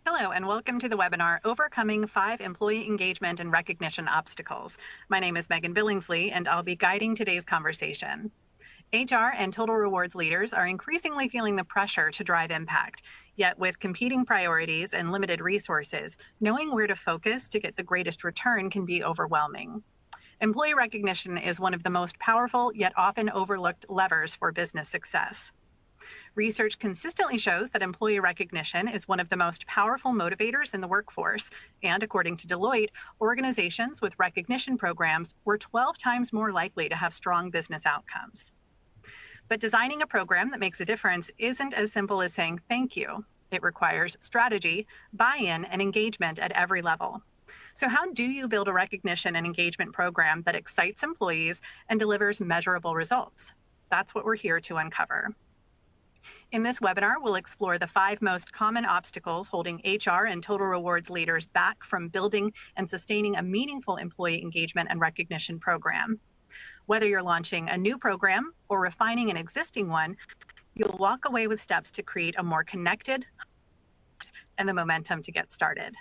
Hello, and welcome to the webinar, Overcoming 5 Employee Engagement and Recognition Obstacles. My name is Megan Billingsley, and I'll be guiding today's conversation. HR and total rewards leaders are increasingly feeling the pressure to drive impact. Yet with competing priorities and limited resources, knowing where to focus to get the greatest return can be overwhelming. Employee recognition is one of the most powerful yet often overlooked levers for business success. Research consistently shows that employee recognition is one of the most powerful motivators in the workforce. And according to Deloitte, organizations with recognition programs were 12 times more likely to have strong business outcomes. But designing a program that makes a difference isn't as simple as saying thank you. It requires strategy, buy-in, and engagement at every level. So how do you build a recognition and engagement program that excites employees and delivers measurable results? That's what we're here to uncover. In this webinar, we'll explore the 5 most common obstacles holding HR and total rewards leaders back from building and sustaining a meaningful employee engagement and recognition program. Whether you're launching a new program or refining an existing one, you'll walk away with steps to create a more connected and the momentum to get started.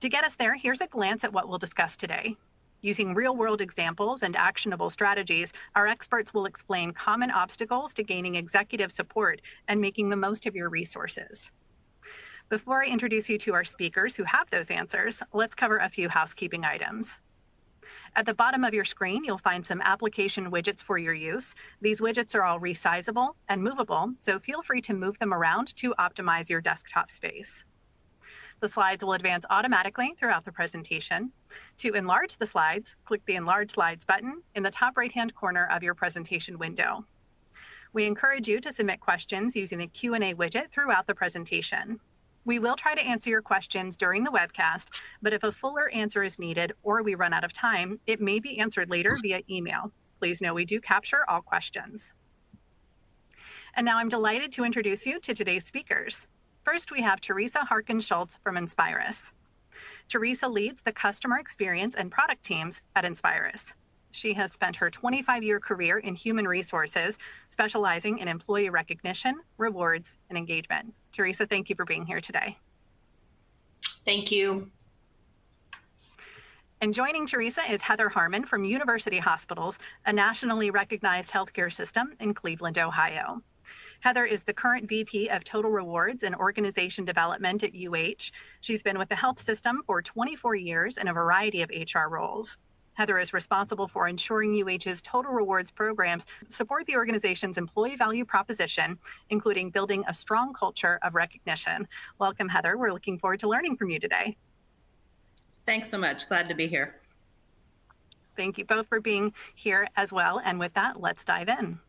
To get us there, here's a glance at what we'll discuss today. Using real-world examples and actionable strategies, our experts will explain common obstacles to gaining executive support and making the most of your resources. Before I introduce you to our speakers who have those answers, let's cover a few housekeeping items. At the bottom of your screen, you'll find some application widgets for your use. These widgets are all resizable and movable, so feel free to move them around to optimize your desktop space. The slides will advance automatically throughout the presentation. To enlarge the slides, click the Enlarge Slides button in the top right-hand corner of your presentation window. We encourage you to submit questions using the Q&A widget throughout the presentation. We will try to answer your questions during the webcast, but if a fuller answer is needed or we run out of time, it may be answered later via email. Please know we do capture all questions. And now I'm delighted to introduce you to today's speakers. First, we have Teresa Harkin-Schultz from Inspirus. Teresa leads the customer experience and product teams at Inspirus. She has spent her 25-year career in human resources, specializing in employee recognition, rewards, and engagement. Teresa, thank you for being here today. Thank you. And joining Teresa is Heather Harmon from University Hospitals, a nationally recognized healthcare system in Cleveland, Ohio. Heather is the current VP of Total Rewards and Organization Development at UH. She's been with the health system for 24 years in a variety of HR roles. Heather is responsible for ensuring UH's Total Rewards programs support the organization's employee value proposition, including building a strong culture of recognition. Welcome, Heather. We're looking forward to learning from you today. Thanks so much. Glad to be here. Thank you both for being here as well. And with that, let's dive in.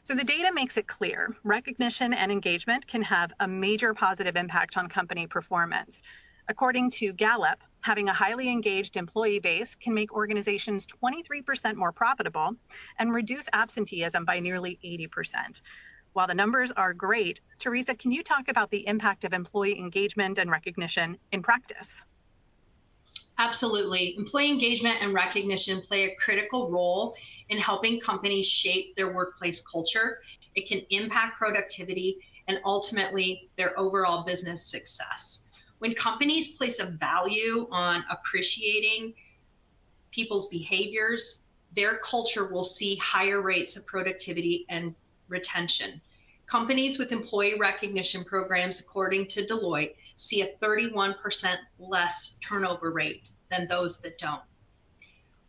So the data makes it clear, recognition and engagement can have a major positive impact on company performance. According to Gallup, having a highly engaged employee base can make organizations 23% more profitable and reduce absenteeism by nearly 80%. While the numbers are great, Teresa, can you talk about the impact of employee engagement and recognition in practice? Absolutely. Employee engagement and recognition play a critical role in helping companies shape their workplace culture. It can impact productivity and ultimately their overall business success. When companies place a value on appreciating people's behaviors, their culture will see higher rates of productivity and retention. Companies with employee recognition programs, according to Deloitte, see a 31% less turnover rate than those that don't.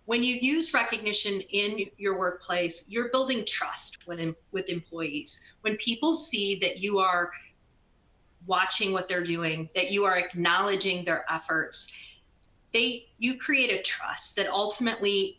When you use recognition in your workplace, you're building trust with employees. When people see that you are watching what they're doing, that you are acknowledging their efforts, you create a trust that ultimately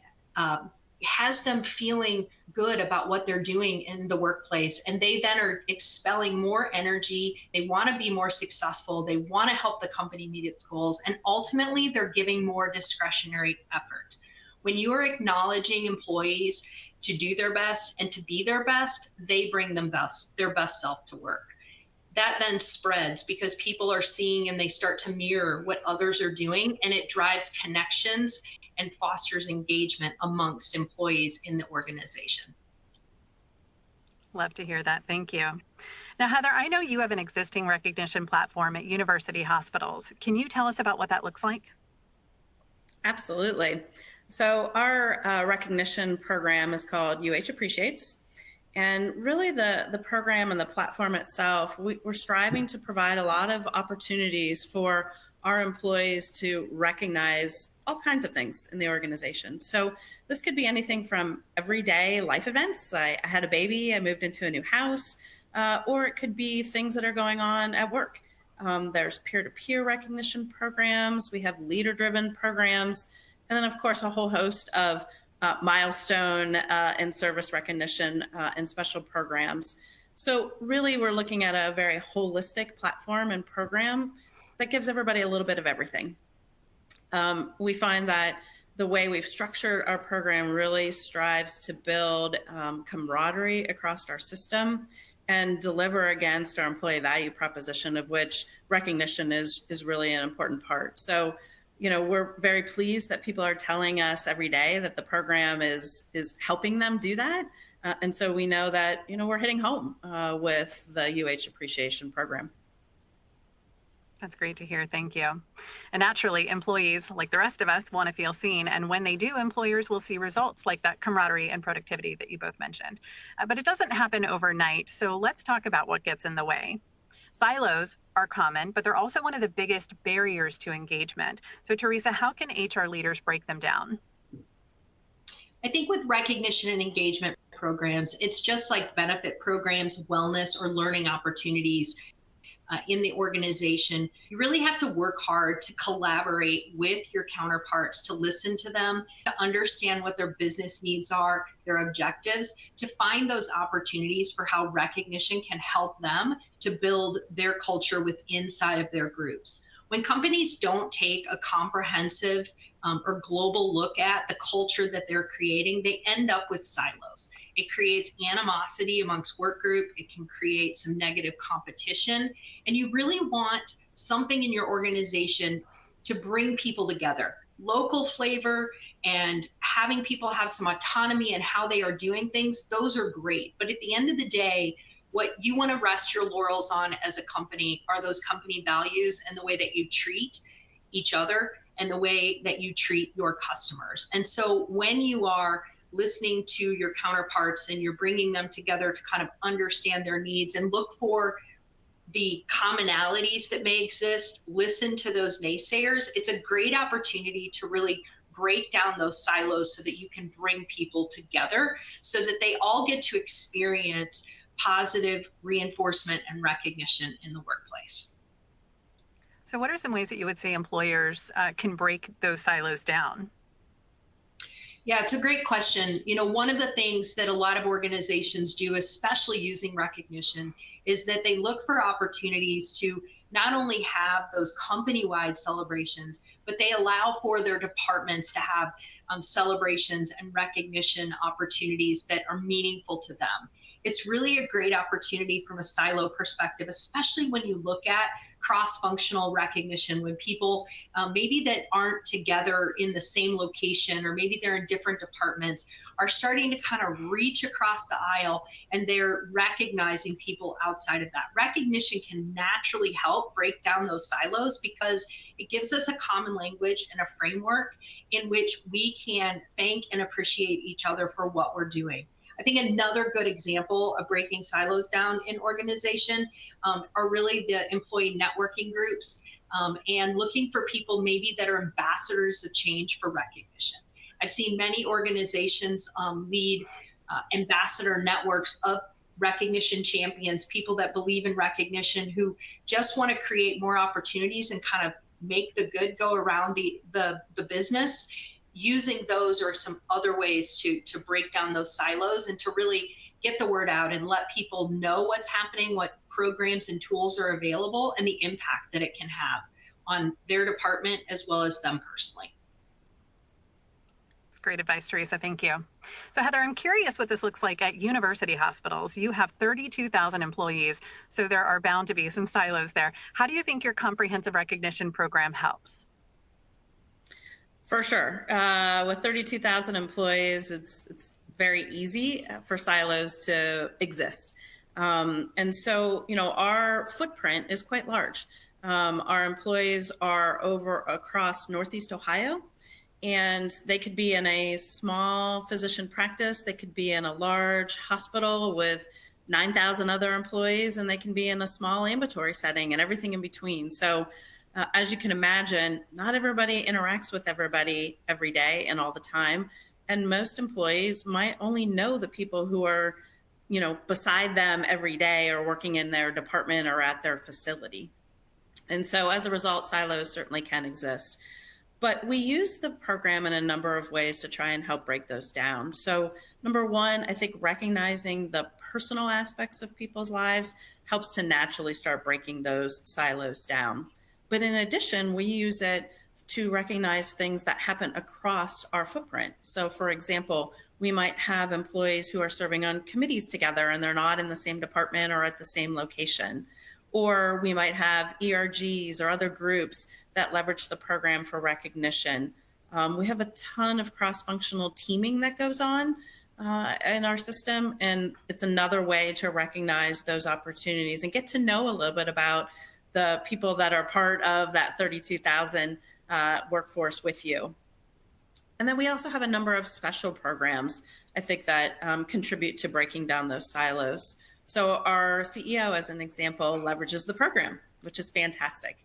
has them feeling good about what they're doing in the workplace. And they then are expelling more energy. They want to be more successful. They want to help the company meet its goals. And ultimately, they're giving more discretionary effort. When you are acknowledging employees to do their best and to be their best, they bring their best self to work. That then spreads because people are seeing and they start to mirror what others are doing, and it drives connections and fosters engagement amongst employees in the organization. Love to hear that. Thank you. Now, Heather, I know you have an existing recognition platform at university hospitals. Can you tell us about what that looks like? Absolutely. So our recognition program is called UH Appreciates. And really the program and the platform itself, we're striving to provide a lot of opportunities for our employees to recognize all kinds of things in the organization. So this could be anything from everyday life events. I had a baby, I moved into a new house, or it could be things that are going on at work. There's peer-to-peer recognition programs. We have leader-driven programs. And then, of course, a whole host of milestone and service recognition and special programs. So really, we're looking at a very holistic platform and program that gives everybody a little bit of everything. We find that the way we've structured our program really strives to build camaraderie across our system and deliver against our employee value proposition, of which recognition is really an important part. So, we're very pleased that people are telling us every day that the program is helping them do that. And so we know that, we're hitting home with the UH Appreciation Program. That's great to hear. Thank you. And naturally, employees, like the rest of us, want to feel seen. And when they do, employers will see results like that camaraderie and productivity that you both mentioned. But it doesn't happen overnight. So let's talk about what gets in the way. Silos are common, but they're also one of the biggest barriers to engagement. So, Teresa, how can HR leaders break them down? I think with recognition and engagement programs, it's just like benefit programs, wellness, or learning opportunities in the organization. You really have to work hard to collaborate with your counterparts, to listen to them, to understand what their business needs are, their objectives, to find those opportunities for how recognition can help them to build their culture inside of their groups. When companies don't take a comprehensive or global look at the culture that they're creating, they end up with silos. It creates animosity amongst work group. It can create some negative competition. And you really want something in your organization to bring people together. Local flavor and having people have some autonomy in how they are doing things, those are great. But at the end of the day, what you want to rest your laurels on as a company are those company values and the way that you treat each other and the way that you treat your customers. And so when you are listening to your counterparts and you're bringing them together to kind of understand their needs and look for the commonalities that may exist, listen to those naysayers, it's a great opportunity to really break down those silos so that you can bring people together so that they all get to experience positive reinforcement and recognition in the workplace. So, what are some ways that you would say employers can break those silos down? Yeah, it's a great question. One of the things that a lot of organizations do, especially using recognition, is that they look for opportunities to not only have those company-wide celebrations, but they allow for their departments to have celebrations and recognition opportunities that are meaningful to them. It's really a great opportunity from a silo perspective, especially when you look at cross-functional recognition, when people maybe that aren't together in the same location, or maybe they're in different departments, are starting to kind of reach across the aisle and they're recognizing people outside of that. Recognition can naturally help break down those silos because it gives us a common language and a framework in which we can thank and appreciate each other for what we're doing. I think another good example of breaking silos down in organization are really the employee networking groups and looking for people maybe that are ambassadors of change for recognition. I've seen many organizations lead ambassador networks of recognition champions, people that believe in recognition, who just want to create more opportunities and kind of make the good go around the business. Using those or some other ways to break down those silos and to really get the word out and let people know what's happening, what programs and tools are available, and the impact that it can have on their department as well as them personally. That's great advice, Teresa. Thank you. So, Heather, I'm curious what this looks like at university hospitals. You have 32,000 employees, so there are bound to be some silos there. How do you think your comprehensive recognition program helps? For sure. With 32,000 employees, it's very easy for silos to exist. And so, our footprint is quite large. Our employees are over across Northeast Ohio, and they could be in a small physician practice. They could be in a large hospital with 9,000 other employees, and they can be in a small ambulatory setting and everything in between. So as you can imagine, not everybody interacts with everybody every day and all the time. And most employees might only know the people who are, beside them every day or working in their department or at their facility. And so as a result, silos certainly can exist. But we use the program in a number of ways to try and help break those down. So number one, I think recognizing the personal aspects of people's lives helps to naturally start breaking those silos down. But in addition, we use it to recognize things that happen across our footprint. So for example, we might have employees who are serving on committees together and they're not in the same department or at the same location. Or we might have ERGs or other groups that leverage the program for recognition. We have a ton of cross-functional teaming that goes on in our system, and it's another way to recognize those opportunities and get to know a little bit about the people that are part of that 32,000 workforce with you. And then we also have a number of special programs, I think, that contribute to breaking down those silos. So our CEO, as an example, leverages the program, which is fantastic.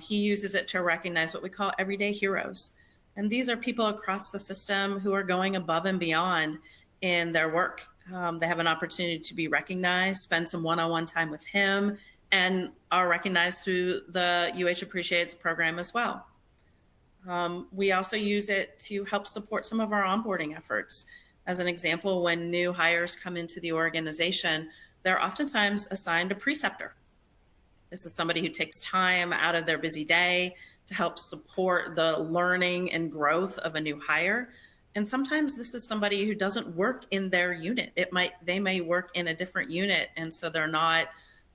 He uses it to recognize what we call everyday heroes. And these are people across the system who are going above and beyond in their work. They have an opportunity to be recognized, spend some one-on-one time with him, and are recognized through the UH Appreciates program as well. We also use it to help support some of our onboarding efforts. As an example, when new hires come into the organization, they're oftentimes assigned a preceptor. This is somebody who takes time out of their busy day to help support the learning and growth of a new hire. And sometimes this is somebody who doesn't work in their unit. They may work in a different unit, and so they're not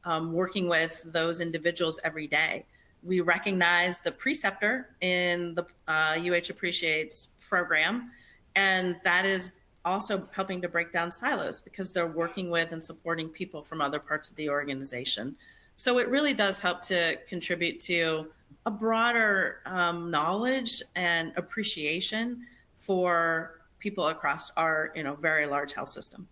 working with those individuals every day. We recognize the preceptor in the UH Appreciates program, and that is also helping to break down silos because they're working with and supporting people from other parts of the organization. So it really does help to contribute to a broader knowledge and appreciation for people across our very large health system.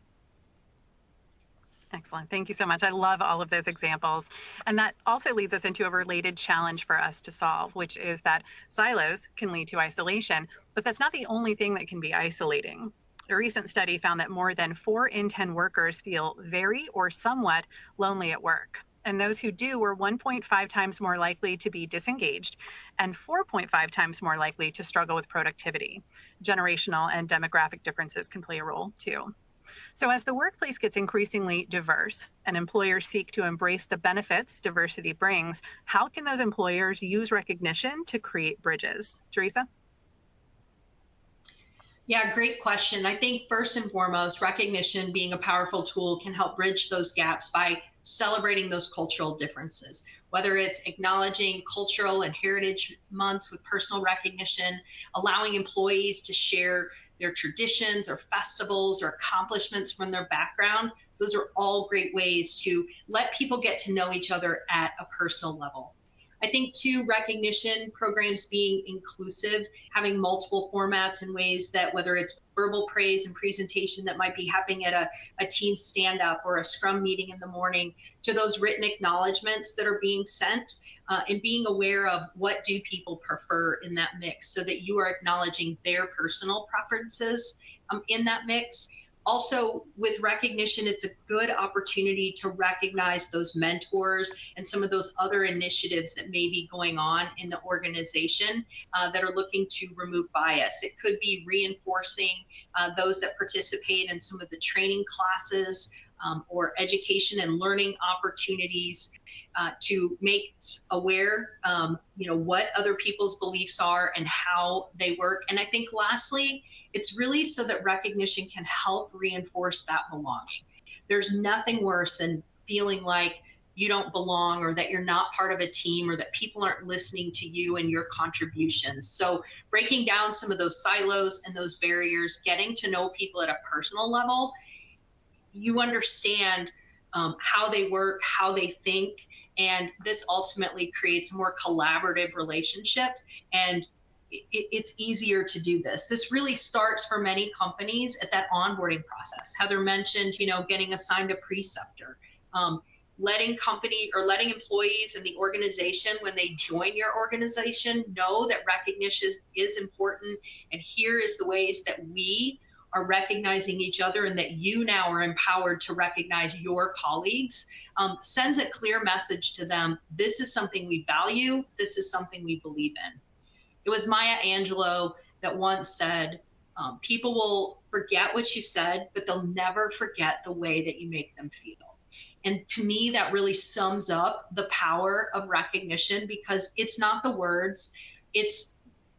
Excellent. Thank you so much. I love all of those examples. And that also leads us into a related challenge for us to solve, which is that silos can lead to isolation, but that's not the only thing that can be isolating. A recent study found that more than 4 in 10 workers feel very or somewhat lonely at work. And those who do were 1.5 times more likely to be disengaged and 4.5 times more likely to struggle with productivity. Generational and demographic differences can play a role too. So as the workplace gets increasingly diverse and employers seek to embrace the benefits diversity brings, how can those employers use recognition to create bridges? Teresa? Yeah, great question. I think first and foremost, recognition being a powerful tool can help bridge those gaps by celebrating those cultural differences, whether it's acknowledging cultural and heritage months with personal recognition, allowing employees to share their traditions or festivals or accomplishments from their background. Those are all great ways to let people get to know each other at a personal level. I think too, recognition programs being inclusive, having multiple formats and ways that whether it's verbal praise and presentation that might be happening at a team stand-up or a scrum meeting in the morning, to those written acknowledgments that are being sent, and being aware of what do people prefer in that mix so that you are acknowledging their personal preferences in that mix. Also, with recognition, it's a good opportunity to recognize those mentors and some of those other initiatives that may be going on in the organization that are looking to remove bias. It could be reinforcing those that participate in some of the training classes or education and learning opportunities to make aware, what other people's beliefs are and how they work. And I think lastly, it's really so that recognition can help reinforce that belonging. There's nothing worse than feeling like you don't belong, or that you're not part of a team, or that people aren't listening to you and your contributions. So breaking down some of those silos and those barriers, getting to know people at a personal level, you understand how they work, how they think, and this ultimately creates a more collaborative relationship. And it's easier to do this. This really starts for many companies at that onboarding process. Heather mentioned, getting assigned a preceptor, letting employees in the organization, when they join your organization, know that recognition is important. And here is the ways that we are recognizing each other, and that you now are empowered to recognize your colleagues, sends a clear message to them. This is something we value. This is something we believe in. It was Maya Angelou that once said, people will forget what you said, but they'll never forget the way that you make them feel. And to me, that really sums up the power of recognition, because it's not the words, it's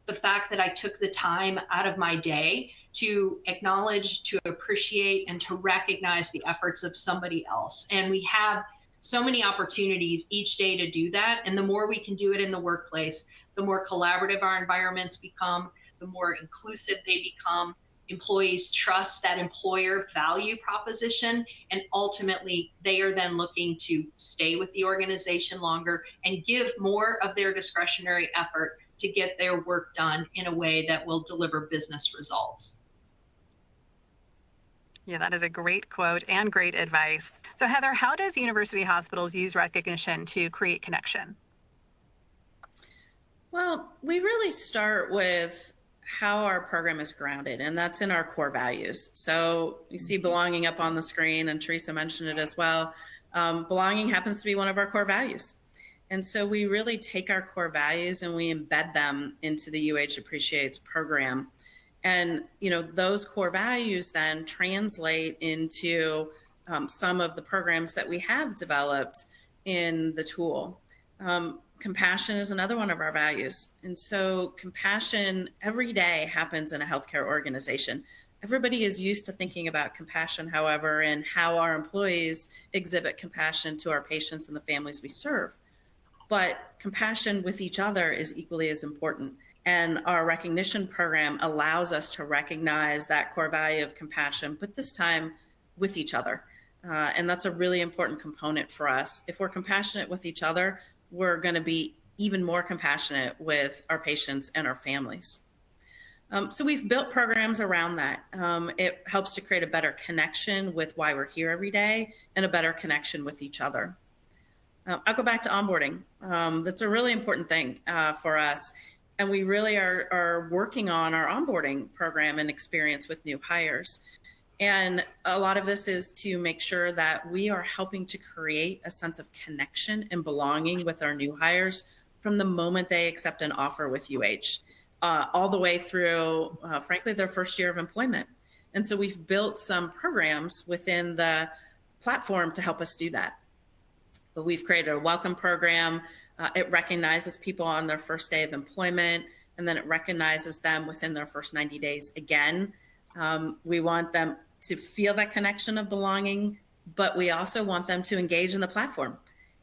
the fact that I took the time out of my day to acknowledge, to appreciate, and to recognize the efforts of somebody else. And we have so many opportunities each day to do that. And the more we can do it in the workplace, the more collaborative our environments become, the more inclusive they become. Employees trust that employer value proposition, and ultimately they are then looking to stay with the organization longer and give more of their discretionary effort to get their work done in a way that will deliver business results. Yeah, that is a great quote and great advice. So Heather, how does University Hospitals use recognition to create connection? Well, we really start with how our program is grounded, and that's in our core values. So you see belonging up on the screen, and Teresa mentioned it as well. Belonging happens to be one of our core values. And so we really take our core values and we embed them into the UH Appreciates program. And, those core values then translate into some of the programs that we have developed in the tool. Compassion is another one of our values. And so compassion every day happens in a healthcare organization. Everybody is used to thinking about compassion, however, and how our employees exhibit compassion to our patients and the families we serve. But compassion with each other is equally as important. And our recognition program allows us to recognize that core value of compassion, but this time with each other. And that's a really important component for us. If we're compassionate with each other, we're going to be even more compassionate with our patients and our families. So we've built programs around that. It helps to create a better connection with why we're here every day and a better connection with each other. I'll go back to onboarding. That's a really important thing for us. And we really are working on our onboarding program and experience with new hires. And a lot of this is to make sure that we are helping to create a sense of connection and belonging with our new hires from the moment they accept an offer with UH, all the way through, frankly, their first year of employment. And so we've built some programs within the platform to help us do that. But we've created a welcome program. It recognizes people on their first day of employment, and then it recognizes them within their first 90 days again. We want them to feel that connection of belonging, but we also want them to engage in the platform.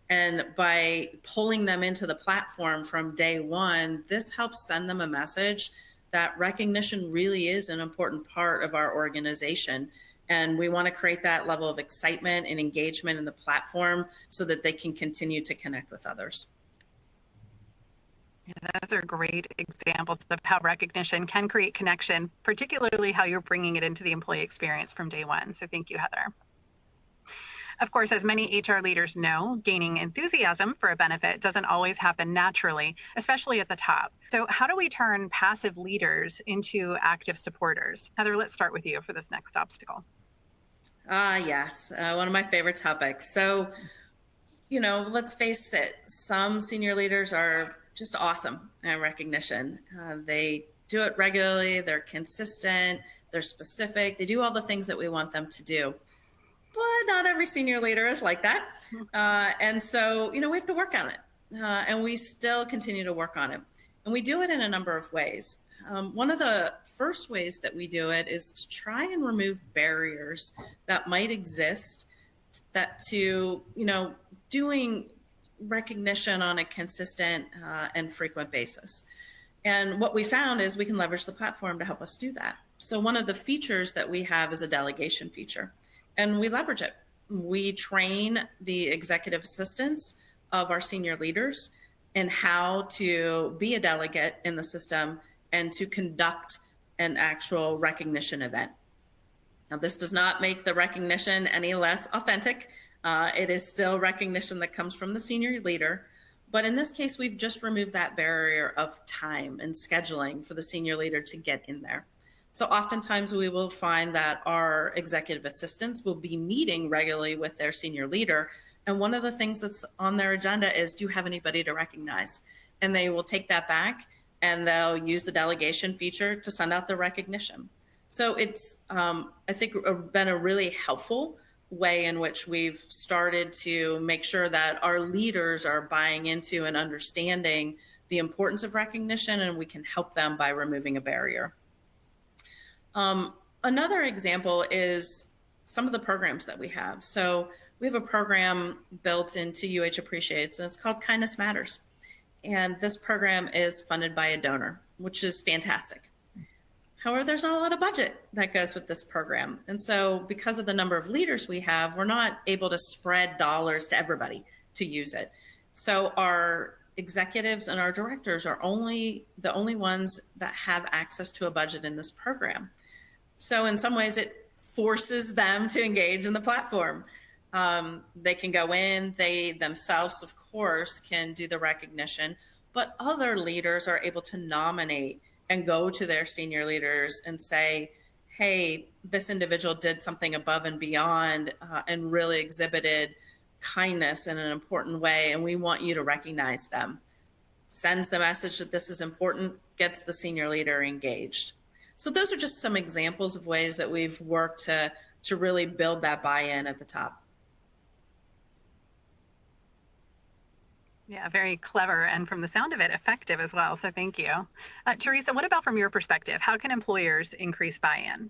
And by pulling them into the platform from day one, this helps send them a message that recognition really is an important part of our organization. And we want to create that level of excitement and engagement in the platform so that they can continue to connect with others. Yeah, those are great examples of how recognition can create connection, particularly how you're bringing it into the employee experience from day one. So thank you, Heather. Of course, as many HR leaders know, gaining enthusiasm for a benefit doesn't always happen naturally, especially at the top. So how do we turn passive leaders into active supporters? Heather, let's start with you for this next obstacle. Yes, one of my favorite topics. So, let's face it, some senior leaders are just awesome at recognition. They do it regularly, they're consistent, they're specific, they do all the things that we want them to do. But not every senior leader is like that. And so, we have to work on it. And we still continue to work on it. And we do it in a number of ways. One of the first ways that we do it is to try and remove barriers that might exist that to, doing recognition on a consistent and frequent basis. And what we found is we can leverage the platform to help us do that. So one of the features that we have is a delegation feature, and we leverage it. We train the executive assistants of our senior leaders in how to be a delegate in the system and to conduct an actual recognition event. Now, this does not make the recognition any less authentic. It is still recognition that comes from the senior leader. But in this case, we've just removed that barrier of time and scheduling for the senior leader to get in there. So oftentimes we will find that our executive assistants will be meeting regularly with their senior leader. And one of the things that's on their agenda is, do you have anybody to recognize? And they will take that back and they'll use the delegation feature to send out the recognition. So it's, I think, been a really helpful way in which we've started to make sure that our leaders are buying into and understanding the importance of recognition, and we can help them by removing a barrier. Another example is some of the programs that we have. So we have a program built into UH Appreciates, and it's called Kindness Matters. And this program is funded by a donor, which is fantastic. However, there's not a lot of budget that goes with this program. And so because of the number of leaders we have, we're not able to spread dollars to everybody to use it. So our executives and our directors are the only ones that have access to a budget in this program. So in some ways, it forces them to engage in the platform. They can go in, they themselves, of course, can do the recognition, but other leaders are able to nominate and go to their senior leaders and say, hey, this individual did something above and beyond and really exhibited kindness in an important way, and we want you to recognize them. Sends the message that this is important, gets the senior leader engaged. So those are just some examples of ways that we've worked to really build that buy-in at the top. Yeah, very clever, and from the sound of it, effective as well. So thank you. Teresa, what about from your perspective? How can employers increase buy-in?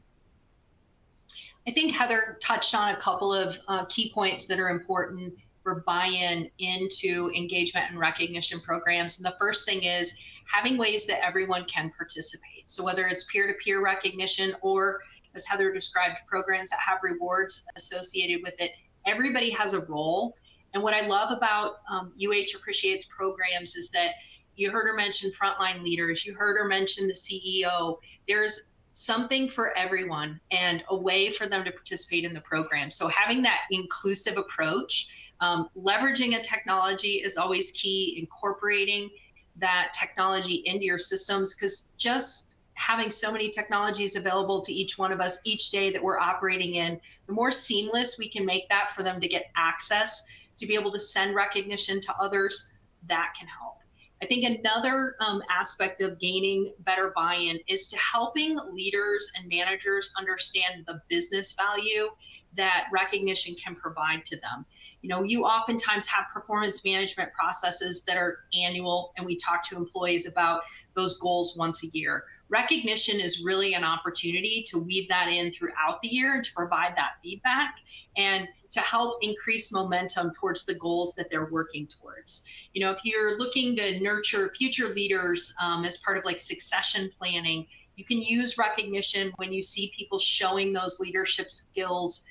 I think Heather touched on a couple of key points that are important for buy-in into engagement and recognition programs. And the first thing is having ways that everyone can participate. So whether it's peer-to-peer recognition or, as Heather described, programs that have rewards associated with it, everybody has a role. And what I love about UH Appreciates programs is that you heard her mention frontline leaders, you heard her mention the CEO. There's something for everyone and a way for them to participate in the program. So having that inclusive approach, leveraging a technology is always key, incorporating that technology into your systems, because just having so many technologies available to each one of us each day that we're operating in, the more seamless we can make that for them to get access to be able to send recognition to others, that can help. I think another aspect of gaining better buy-in is to helping leaders and managers understand the business value that recognition can provide to them. You know, you oftentimes have performance management processes that are annual, and we talk to employees about those goals once a year. Recognition is really an opportunity to weave that in throughout the year and to provide that feedback and to help increase momentum towards the goals that they're working towards. You know, if you're looking to nurture future leaders as part of like succession planning, you can use recognition when you see people showing those leadership skills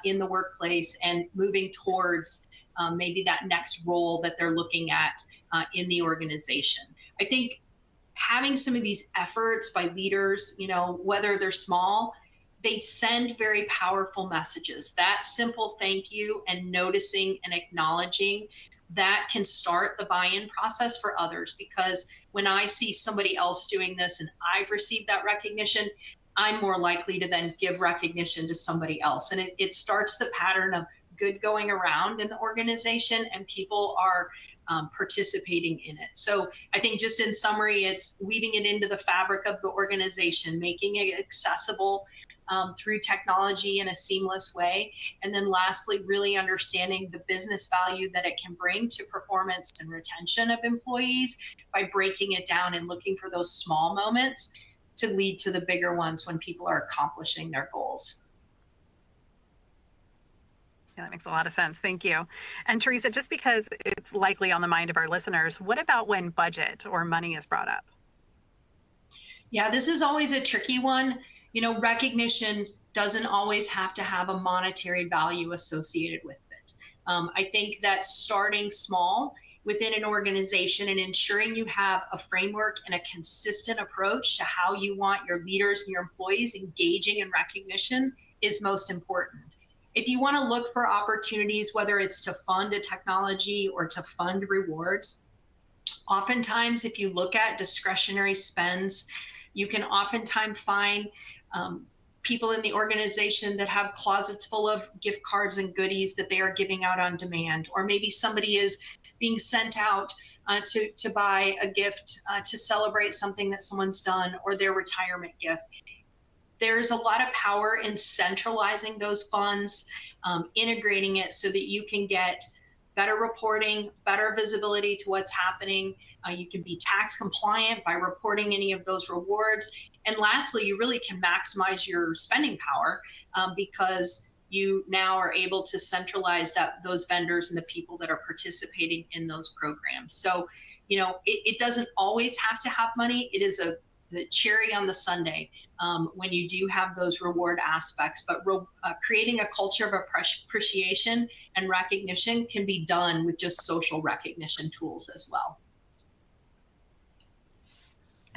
in the workplace and moving towards maybe that next role that they're looking at in the organization. I think having some of these efforts by leaders, you know, whether they're small, they send very powerful messages. That simple thank you and noticing and acknowledging that can start the buy-in process for others, because when I see somebody else doing this and I've received that recognition, I'm more likely to then give recognition to somebody else. And it starts the pattern of good going around in the organization, and people are participating in it. So I think just in summary, it's weaving it into the fabric of the organization, making it accessible through technology in a seamless way. And then lastly, really understanding the business value that it can bring to performance and retention of employees by breaking it down and looking for those small moments to lead to the bigger ones when people are accomplishing their goals. Yeah, that makes a lot of sense. Thank you. And Teresa, just because it's likely on the mind of our listeners, what about when budget or money is brought up? Yeah, this is always a tricky one. Recognition doesn't always have to have a monetary value associated with it. I think that starting small within an organization and ensuring you have a framework and a consistent approach to how you want your leaders and your employees engaging in recognition is most important. If you want to look for opportunities, whether it's to fund a technology or to fund rewards, oftentimes if you look at discretionary spends, you can oftentimes find people in the organization that have closets full of gift cards and goodies that they are giving out on demand, or maybe somebody is being sent out to buy a gift to celebrate something that someone's done, or their retirement gift. There's a lot of power in centralizing those funds, integrating it so that you can get better reporting, better visibility to what's happening. You can be tax compliant by reporting any of those rewards. And lastly, you really can maximize your spending power because you now are able to centralize those vendors and the people that are participating in those programs. So, it doesn't always have to have money. It is the cherry on the sundae when you do have those reward aspects. But creating a culture of appreciation and recognition can be done with just social recognition tools as well.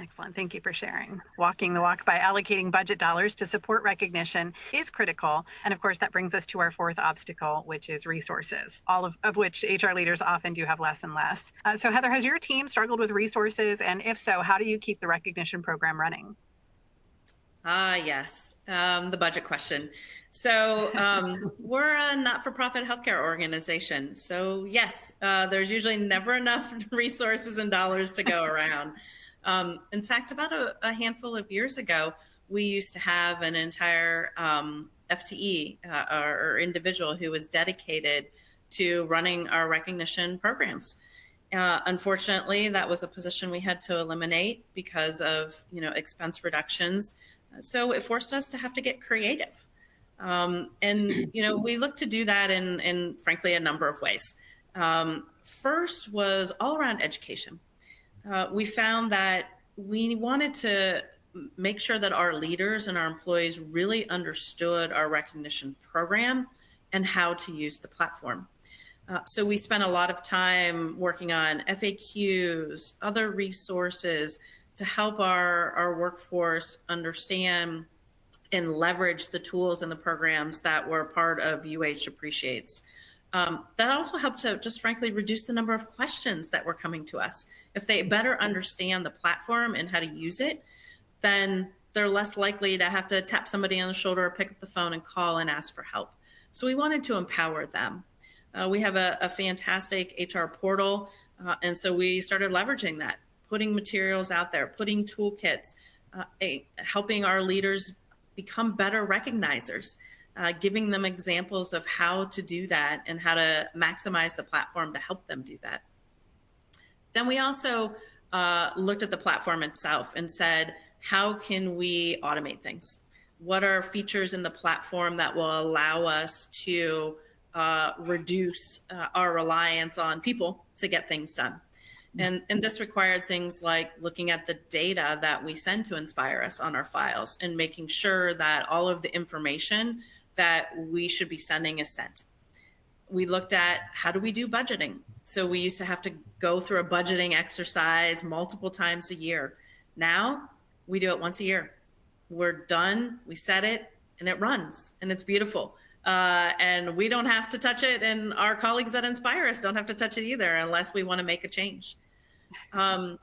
Excellent. Thank you for sharing. Walking the walk by allocating budget dollars to support recognition is critical. And of course, that brings us to our fourth obstacle, which is resources, all of which HR leaders often do have less and less. So Heather, has your team struggled with resources? And if so, how do you keep the recognition program running? Yes, the budget question. So we're a not-for-profit healthcare organization. So yes, there's usually never enough resources and dollars to go around. In fact, about a handful of years ago, we used to have an entire FTE or individual who was dedicated to running our recognition programs. Unfortunately, that was a position we had to eliminate because of expense reductions. So it forced us to have to get creative. We look to do that in frankly, a number of ways. First was all around education. We found that we wanted to make sure that our leaders and our employees really understood our recognition program and how to use the platform. So we spent a lot of time working on FAQs, other resources to help our workforce understand and leverage the tools and the programs that were part of UH Appreciates. That also helped to just frankly reduce the number of questions that were coming to us. If they better understand the platform and how to use it, then they're less likely to have to tap somebody on the shoulder or pick up the phone and call and ask for help. So we wanted to empower them. We have a fantastic HR portal, and so we started leveraging that, putting materials out there, putting toolkits, helping our leaders become better recognizers. Giving them examples of how to do that and how to maximize the platform to help them do that. Then we also looked at the platform itself and said, how can we automate things? What are features in the platform that will allow us to reduce our reliance on people to get things done? And this required things like looking at the data that we send to Inspirus on our files and making sure that all of the information that we should be sending is sent. We looked at how do we do budgeting? So we used to have to go through a budgeting exercise multiple times a year. Now we do it once a year. We're done, we set it, and it runs, and it's beautiful. And we don't have to touch it, and our colleagues at Inspirus don't have to touch it either unless we want to make a change. I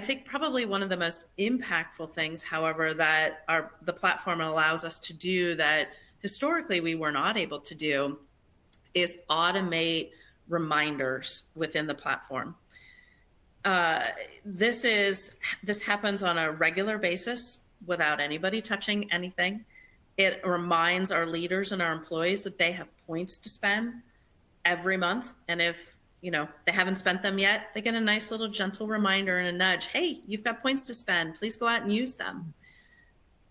think probably one of the most impactful things, however, that the platform allows us to do that historically we were not able to do is automate reminders within the platform. This happens on a regular basis without anybody touching anything. It reminds our leaders and our employees that they have points to spend every month. And if they haven't spent them yet, they get a nice little gentle reminder and a nudge. Hey, you've got points to spend. Please go out and use them.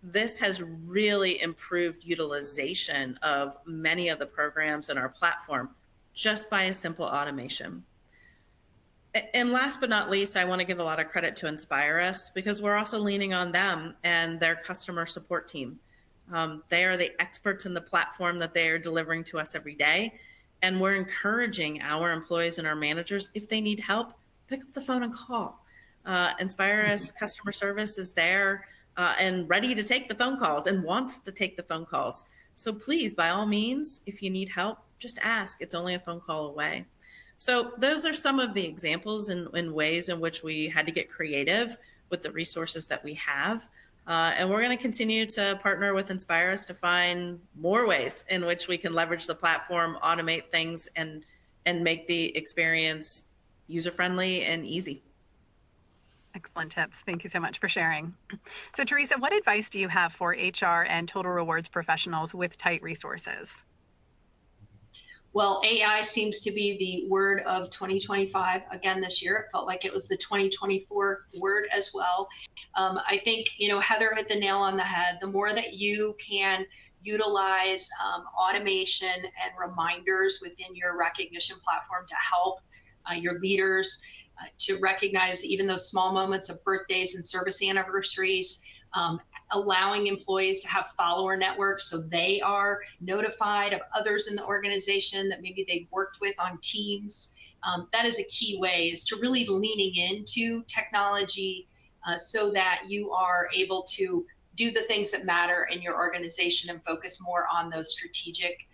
this has really improved utilization of many of the programs in our platform just by a simple automation. And last but not least, I want to give a lot of credit to Inspirus because we're also leaning on them and their customer support team. They are the experts in the platform that they are delivering to us every day. And we're encouraging our employees and our managers, if they need help, pick up the phone and call. Inspirus customer service is there and ready to take the phone calls and wants to take the phone calls. So please, by all means, if you need help, just ask. It's only a phone call away. So those are some of the examples and ways in which we had to get creative with the resources that we have. And we're going to continue to partner with Inspirus to find more ways in which we can leverage the platform, automate things, and make the experience user-friendly and easy. Excellent tips. Thank you so much for sharing. So Teresa, what advice do you have for HR and total rewards professionals with tight resources? Well, AI seems to be the word of 2025 again this year. It felt like it was the 2024 word as well. I think, Heather hit the nail on the head. The more that you can utilize automation and reminders within your recognition platform to help your leaders to recognize even those small moments of birthdays and service anniversaries, allowing employees to have follower networks so they are notified of others in the organization that maybe they've worked with on teams. That is a key way, is to really leaning into technology so that you are able to do the things that matter in your organization and focus more on those strategic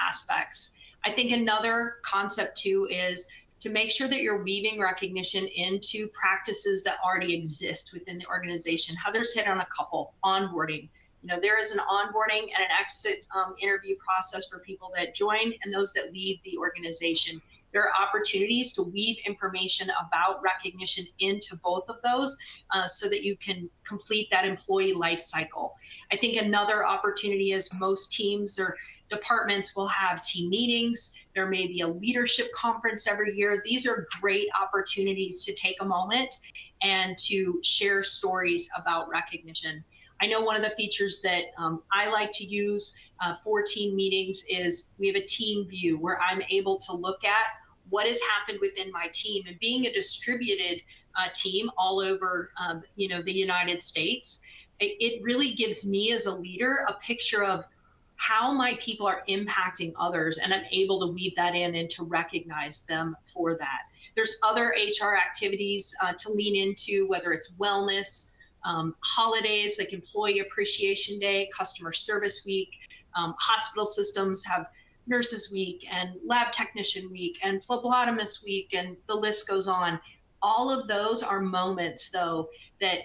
aspects. I think another concept too is to make sure that you're weaving recognition into practices that already exist within the organization. Heather's hit on a couple. Onboarding. There is an onboarding and an exit interview process for people that join and those that leave the organization. There are opportunities to weave information about recognition into both of those so that you can complete that employee life cycle. I think another opportunity is most teams or departments will have team meetings. There may be a leadership conference every year. These are great opportunities to take a moment and to share stories about recognition. I know one of the features that I like to use for team meetings is we have a team view where I'm able to look at what has happened within my team. And being a distributed team all over the United States, it really gives me as a leader a picture of how my people are impacting others, and I'm able to weave that in and to recognize them for that. There's other HR activities to lean into, whether it's wellness, holidays like Employee Appreciation Day, Customer Service Week. Hospital systems have Nurses Week and Lab Technician Week and Phlebotomist Week, and the list goes on. All of those are moments, though, that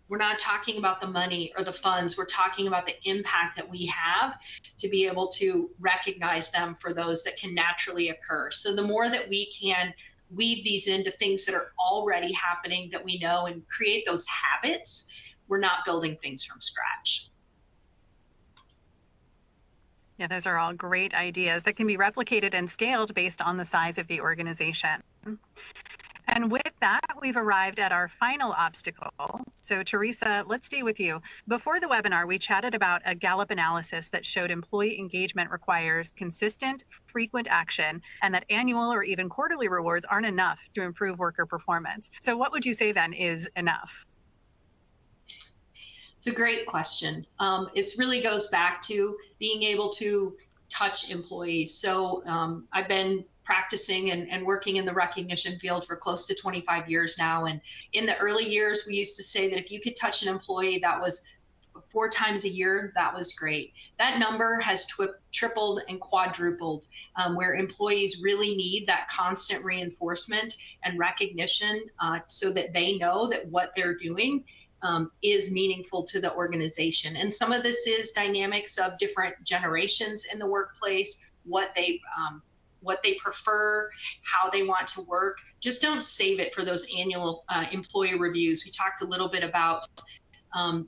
we're not talking about the money or the funds. We're talking about the impact that we have to be able to recognize them for those that can naturally occur. So the more that we can weave these into things that are already happening that we know and create those habits, we're not building things from scratch. Yeah, those are all great ideas that can be replicated and scaled based on the size of the organization. And with that, we've arrived at our final obstacle. So Teresa, let's stay with you. Before the webinar, we chatted about a Gallup analysis that showed employee engagement requires consistent, frequent action, and that annual or even quarterly rewards aren't enough to improve worker performance. So what would you say then is enough? It's a great question. It really goes back to being able to touch employees. So I've been practicing and working in the recognition field for close to 25 years now. And in the early years, we used to say that if you could touch an employee that was 4 times a year, that was great. That number has tripled and quadrupled, where employees really need that constant reinforcement and recognition so that they know that what they're doing is meaningful to the organization. And some of this is dynamics of different generations in the workplace, what they prefer, how they want to work. Just don't save it for those annual employee reviews. We talked a little bit about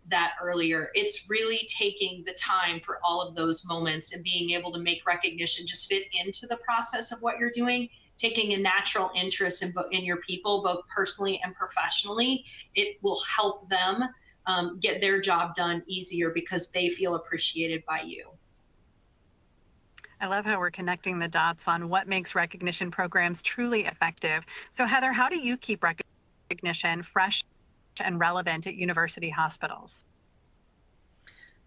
that earlier. It's really taking the time for all of those moments and being able to make recognition just fit into the process of what you're doing, taking a natural interest in your people, both personally and professionally. It will help them get their job done easier because they feel appreciated by you. I love how we're connecting the dots on what makes recognition programs truly effective. So, Heather, how do you keep recognition fresh and relevant at university hospitals?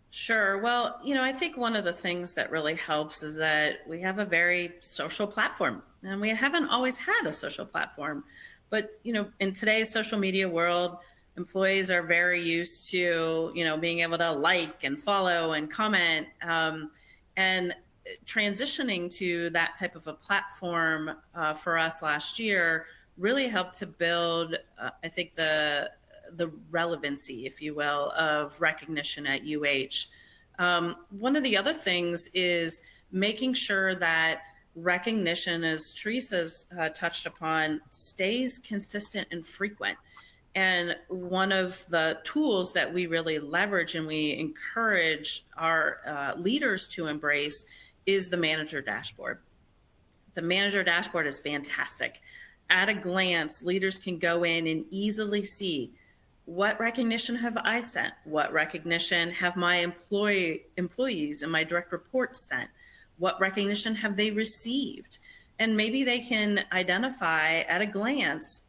Sure. Well, I think one of the things that really helps is that we have a very social platform, and we haven't always had a social platform. But, in today's social media world, employees are very used to, being able to like and follow and comment. And transitioning to that type of a platform for us last year really helped to build, I think, the relevancy, if you will, of recognition at UH. One of the other things is making sure that recognition, as Teresa's touched upon, stays consistent and frequent. And one of the tools that we really leverage and we encourage our leaders to embrace is the manager dashboard. The manager dashboard is fantastic. At a glance, leaders can go in and easily see, what recognition have I sent? What recognition have my employees and my direct reports sent? What recognition have they received? And maybe they can identify at a glance,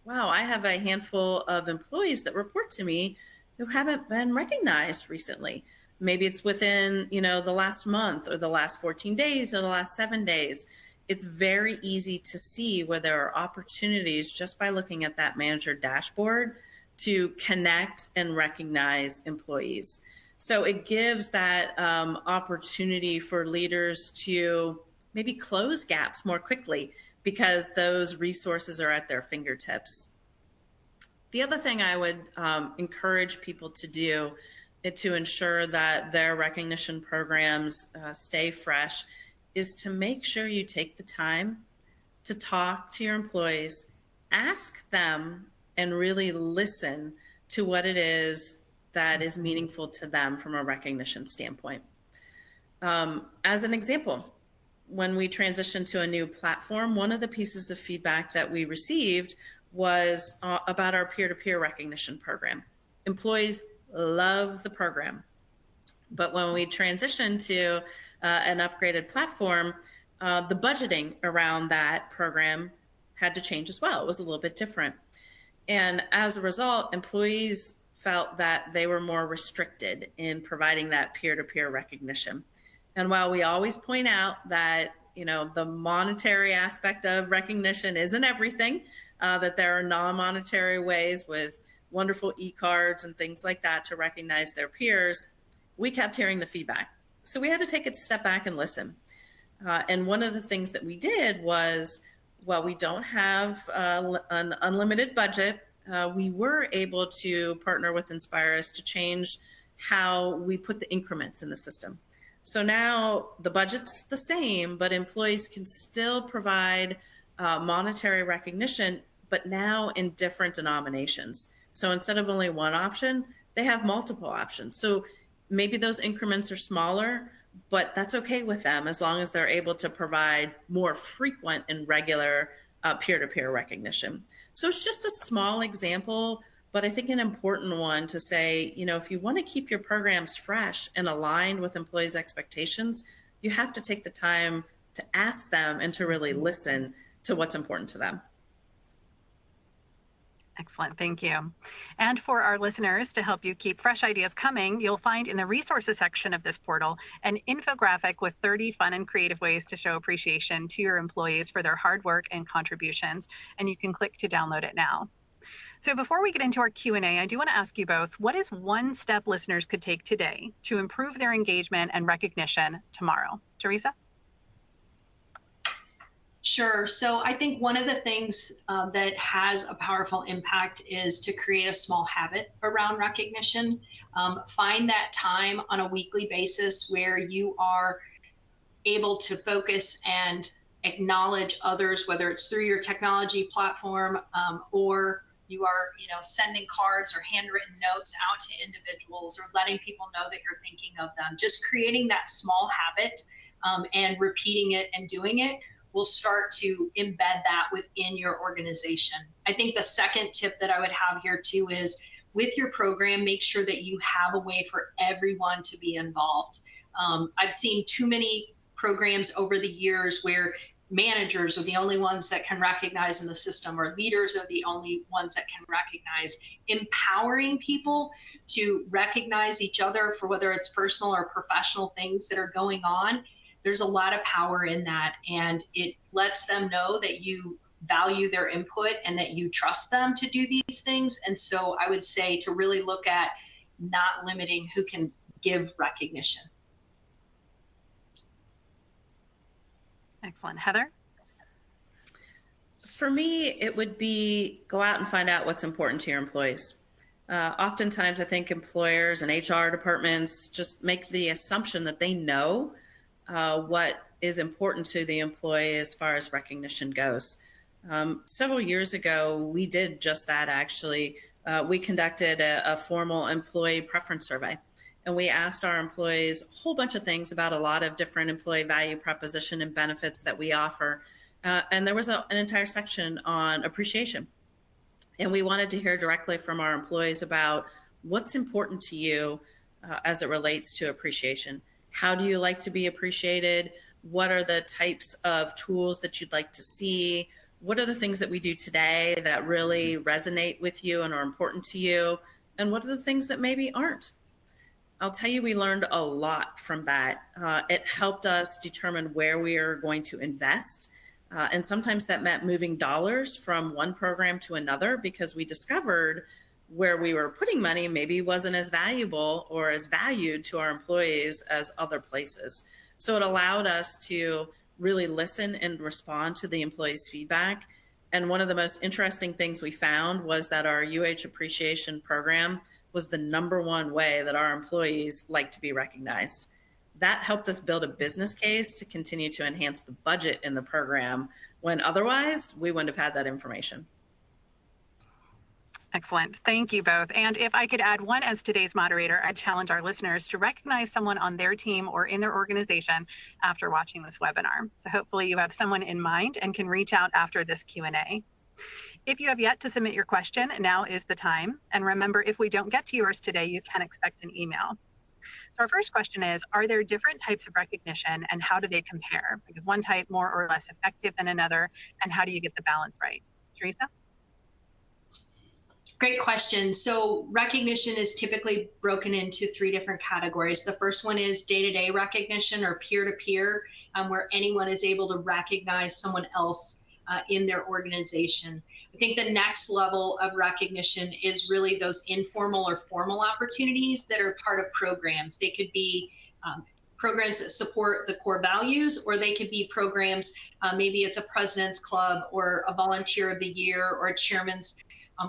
wow, I have a handful of employees that report to me who haven't been recognized recently. Maybe it's within, the last month or the last 14 days or the last 7 days. It's very easy to see where there are opportunities just by looking at that manager dashboard to connect and recognize employees. So it gives that opportunity for leaders to maybe close gaps more quickly because those resources are at their fingertips. The other thing I would encourage people to do to ensure that their recognition programs stay fresh is to make sure you take the time to talk to your employees, ask them, and really listen to what it is that is meaningful to them from a recognition standpoint. As an example, when we transitioned to a new platform, one of the pieces of feedback that we received was about our peer-to-peer recognition program. Employees love the program, but when we transitioned to an upgraded platform, the budgeting around that program had to change as well. It was a little bit different. And as a result, employees felt that they were more restricted in providing that peer-to-peer recognition. And while we always point out that, the monetary aspect of recognition isn't everything, that there are non-monetary ways with wonderful e-cards and things like that to recognize their peers, we kept hearing the feedback. So we had to take a step back and listen. And one of the things that we did was, while we don't have an unlimited budget, we were able to partner with Inspirus to change how we put the increments in the system. So now the budget's the same, but employees can still provide monetary recognition, but now in different denominations. So instead of only one option, they have multiple options. So maybe those increments are smaller, but that's okay with them as long as they're able to provide more frequent and regular peer-to-peer recognition. So it's just a small example, but I think an important one to say, if you want to keep your programs fresh and aligned with employees' expectations, you have to take the time to ask them and to really listen to what's important to them. Excellent. Thank you. And for our listeners, to help you keep fresh ideas coming, you'll find in the resources section of this portal an infographic with 30 fun and creative ways to show appreciation to your employees for their hard work and contributions. And you can click to download it now. So before we get into our Q&A, I do want to ask you both, what is one step listeners could take today to improve their engagement and recognition tomorrow? Teresa? Sure. So I think one of the things that has a powerful impact is to create a small habit around recognition. Find that time on a weekly basis where you are able to focus and acknowledge others, whether it's through your technology platform or you are, sending cards or handwritten notes out to individuals or letting people know that you're thinking of them. Just creating that small habit and repeating it and doing it will start to embed that within your organization. I think the second tip that I would have here too is with your program, make sure that you have a way for everyone to be involved. I've seen too many programs over the years where managers are the only ones that can recognize in the system, or leaders are the only ones that can recognize. Empowering people to recognize each other for whether it's personal or professional things that are going on, there's a lot of power in that, and it lets them know that you value their input and that you trust them to do these things. And so I would say to really look at not limiting who can give recognition. Excellent. Heather? For me, it would be go out and find out what's important to your employees. Oftentimes, I think employers and HR departments just make the assumption that they know what is important to the employee as far as recognition goes. Several years ago, we did just that, actually. We conducted a formal employee preference survey, and we asked our employees a whole bunch of things about a lot of different employee value proposition and benefits that we offer. And there was an entire section on appreciation. And we wanted to hear directly from our employees about what's important to you as it relates to appreciation. How do you like to be appreciated? What are the types of tools that you'd like to see? What are the things that we do today that really resonate with you and are important to you? And what are the things that maybe aren't? I'll tell you, we learned a lot from that. It helped us determine where we are going to invest. And sometimes that meant moving dollars from one program to another, because we discovered where we were putting money maybe wasn't as valuable or as valued to our employees as other places. So it allowed us to really listen and respond to the employees' feedback. And one of the most interesting things we found was that our UH appreciation program was the #1 way that our employees like to be recognized. That helped us build a business case to continue to enhance the budget in the program, when otherwise we wouldn't have had that information. Excellent. Thank you both. And if I could add one as today's moderator, I challenge our listeners to recognize someone on their team or in their organization after watching this webinar. So hopefully you have someone in mind and can reach out after this Q&A. If you have yet to submit your question, now is the time. And remember, if we don't get to yours today, you can expect an email. So our first question is, are there different types of recognition, and how do they compare? Is one type more or less effective than another, and how do you get the balance right? Teresa? Great question. So recognition is typically broken into 3 different categories. The first one is day-to-day recognition, or peer-to-peer, where anyone is able to recognize someone else in their organization. I think the next level of recognition is really those informal or formal opportunities that are part of programs. They could be programs that support the core values, or they could be programs, maybe it's a president's club or a volunteer of the year or a chairman's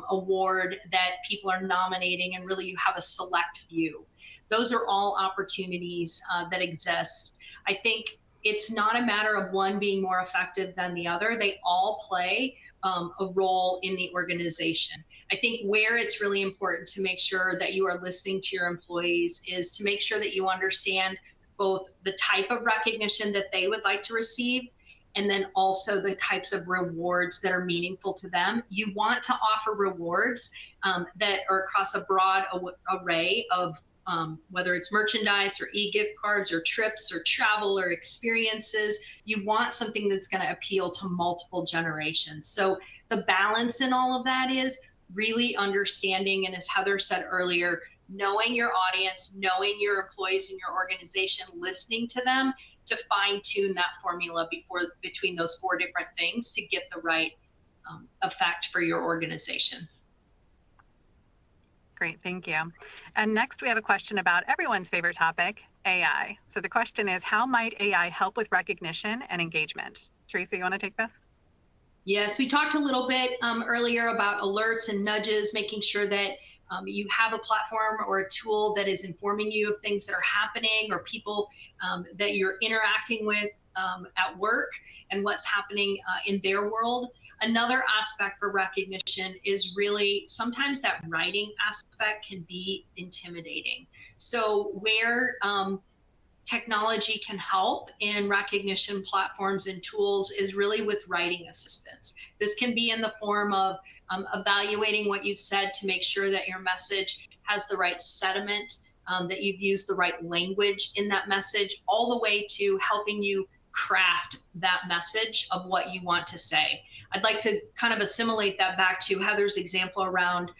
award that people are nominating, and really you have a select few. Those are all opportunities that exist. I think it's not a matter of one being more effective than the other. They all play a role in the organization. I think where it's really important to make sure that you are listening to your employees is to make sure that you understand both the type of recognition that they would like to receive, and then also the types of rewards that are meaningful to them. You want to offer rewards that are across a broad array of whether it's merchandise or e-gift cards or trips or travel or experiences. You want something that's going to appeal to multiple generations. So the balance in all of that is really understanding, and as Heather said earlier, knowing your audience, knowing your employees in your organization, listening to them to fine tune that formula between those 4 different things to get the right effect for your organization. Great, thank you. And next we have a question about everyone's favorite topic, AI. So the question is, how might AI help with recognition and engagement? Teresa, you want to take this? Yes, we talked a little bit earlier about alerts and nudges, making sure that you have a platform or a tool that is informing you of things that are happening, or people that you're interacting with at work and what's happening in their world. Another aspect for recognition is really sometimes that writing aspect can be intimidating. So where technology can help in recognition platforms and tools is really with writing assistance. This can be in the form of evaluating what you've said to make sure that your message has the right sentiment, that you've used the right language in that message, all the way to helping you craft that message of what you want to say. I'd like to kind of assimilate that back to Heather's example around,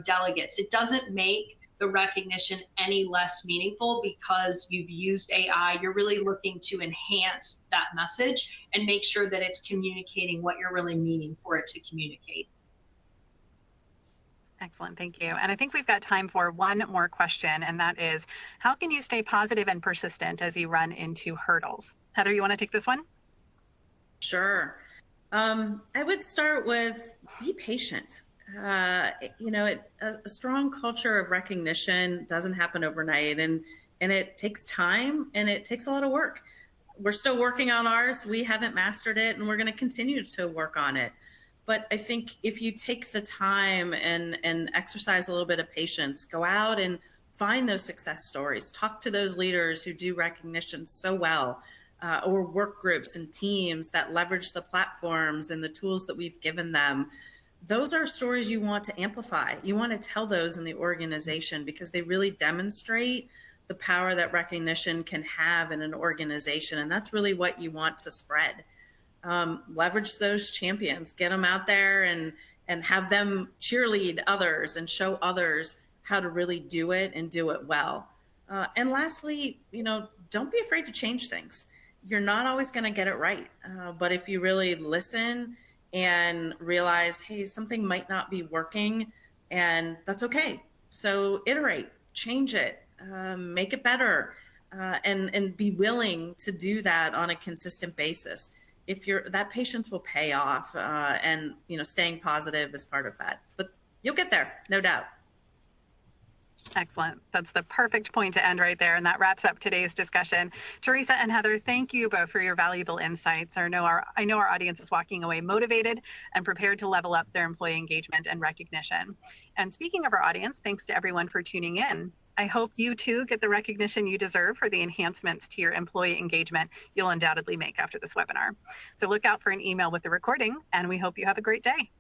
delegates. It doesn't make the recognition any less meaningful because you've used AI. You're really looking to enhance that message and make sure that it's communicating what you're really meaning for it to communicate. Excellent. Thank you. And I think we've got time for one more question, and that is, how can you stay positive and persistent as you run into hurdles? Heather, you want to take this one? Sure. I would start with be patient. A strong culture of recognition doesn't happen overnight, and it takes time and it takes a lot of work. We're still working on ours. We haven't mastered it, and we're going to continue to work on it. But I think if you take the time and exercise a little bit of patience, go out and find those success stories, talk to those leaders who do recognition so well, or work groups and teams that leverage the platforms and the tools that we've given them. Those are stories you want to amplify. You want to tell those in the organization because they really demonstrate the power that recognition can have in an organization. And that's really what you want to spread. Leverage those champions, get them out there and have them cheerlead others and show others how to really do it and do it well. And lastly, don't be afraid to change things. You're not always going to get it right. But if you really listen and realize, hey, something might not be working, and that's okay. So iterate, change it, make it better, and be willing to do that on a consistent basis. That patience will pay off, and staying positive is part of that. But you'll get there, no doubt. Excellent. That's the perfect point to end right there. And that wraps up today's discussion. Teresa and Heather, thank you both for your valuable insights. I know our audience is walking away motivated and prepared to level up their employee engagement and recognition. And speaking of our audience, thanks to everyone for tuning in. I hope you too get the recognition you deserve for the enhancements to your employee engagement you'll undoubtedly make after this webinar. So look out for an email with the recording, and we hope you have a great day.